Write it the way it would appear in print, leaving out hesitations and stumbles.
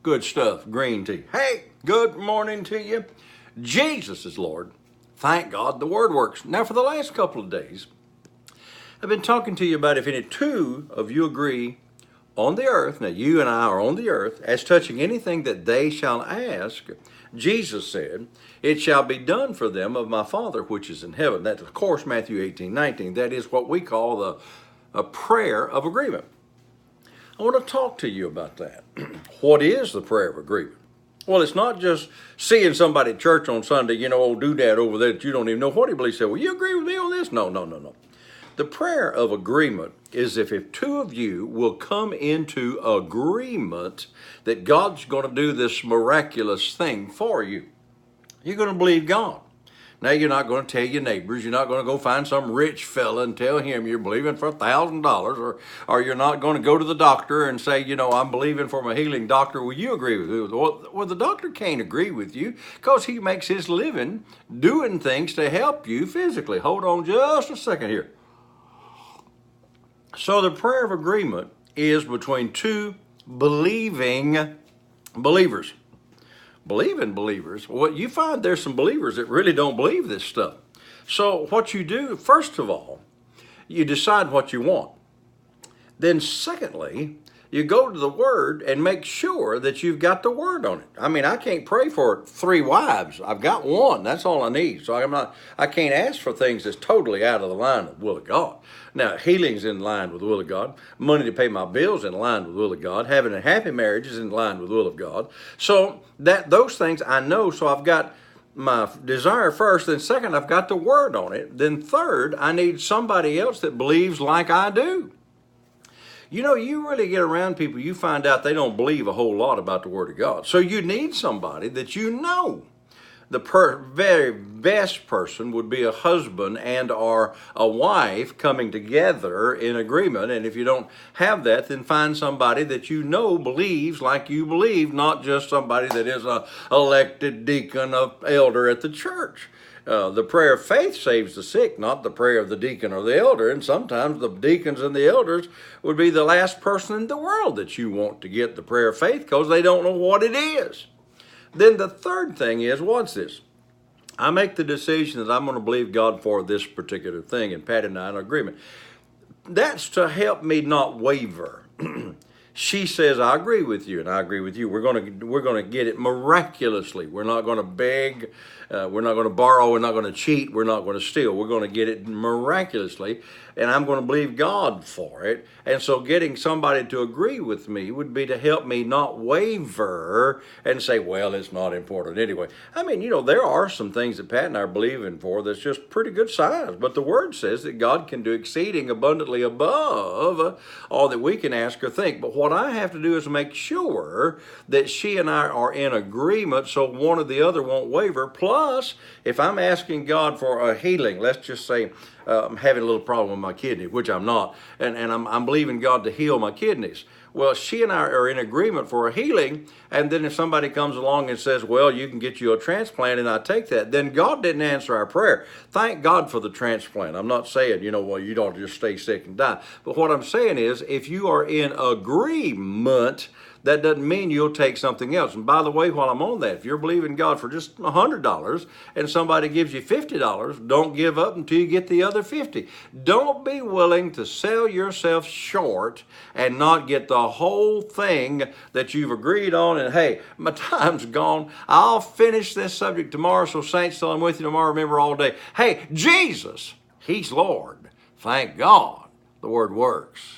Good stuff, green tea. Hey, good morning to you. Jesus is Lord. Thank God the Word works. Now, for the last couple of days, I've been talking to you about if any two of you agree on the earth, now you and I are on the earth, as touching anything that they shall ask, Jesus said, it shall be done for them of my Father which is in heaven. That's, of course, Matthew 18:19. That is what we call a prayer of agreement. I want to talk to you about that. What is the prayer of agreement? Well, it's not just seeing somebody at church on Sunday, old doodad over there that you don't even know what he believes. Say, well, you agree with me on this? No. The prayer of agreement is if two of you will come into agreement that God's going to do this miraculous thing for you. You're going to believe God. Now, you're not going to tell your neighbors. You're not going to go find some rich fella and tell him you're believing for $1,000, or you're not going to go to the doctor and say, I'm believing for my healing. Doctor, will you agree with me? Well, the doctor can't agree with you because he makes his living doing things to help you physically. Hold on just a second here. So the prayer of agreement is between two believing believers. Believing believers, well, you find there's some believers that really don't believe this stuff. So what you do, first of all, you decide what you want. Then secondly, you go to the Word and make sure that you've got the Word on it. I mean, I can't pray for 3 wives. I've got one. That's all I need. So I can't ask for things that's totally out of the line of the will of God. Now, healing's in line with the will of God. Money to pay my bills in line with the will of God. Having a happy marriage is in line with the will of God. So those things I know. So I've got my desire first. Then second, I've got the Word on it. Then third, I need somebody else that believes like I do. You really get around people, you find out they don't believe a whole lot about the Word of God. So you need somebody that you know. The very best person would be a husband and or a wife coming together in agreement. And if you don't have that, then find somebody that you know believes like you believe, not just somebody that is an elected deacon or elder at the church. The prayer of faith saves the sick, not the prayer of the deacon or the elder. And sometimes the deacons and the elders would be the last person in the world that you want to get the prayer of faith because they don't know what it is. Then the third thing is, what's this? I make the decision that I'm going to believe God for this particular thing, and Patty and I are in agreement. That's to help me not waver. She says, I agree with you, and I agree with you. We're going to get it miraculously. We're not going to beg. We're not going to borrow. We're not going to cheat. We're not going to steal. We're going to get it miraculously, and I'm going to believe God for it. And so getting somebody to agree with me would be to help me not waver and say, well, it's not important anyway. I mean, there are some things that Pat and I are believing for that's just pretty good size, but the Word says that God can do exceeding abundantly above all that we can ask or think. But what I have to do is make sure that she and I are in agreement so one or the other won't waver. Plus, if I'm asking God for a healing, let's just say I'm having a little problem with my kidney, which I'm not, and I'm believing God to heal my kidneys. Well, she and I are in agreement for a healing, and then if somebody comes along and says, well, you can get you a transplant, and I take that, then God didn't answer our prayer. Thank God for the transplant. I'm not saying, well, you don't just stay sick and die. But what I'm saying is, if you are in agreement, that doesn't mean you'll take something else. And by the way, while I'm on that, if you're believing God for just $100 and somebody gives you $50, don't give up until you get the other $50. Don't be willing to sell yourself short and not get the whole thing that you've agreed on. And hey, my time's gone. I'll finish this subject tomorrow. So saints, till I'm with you tomorrow, remember all day. Hey, Jesus, He's Lord. Thank God the Word works.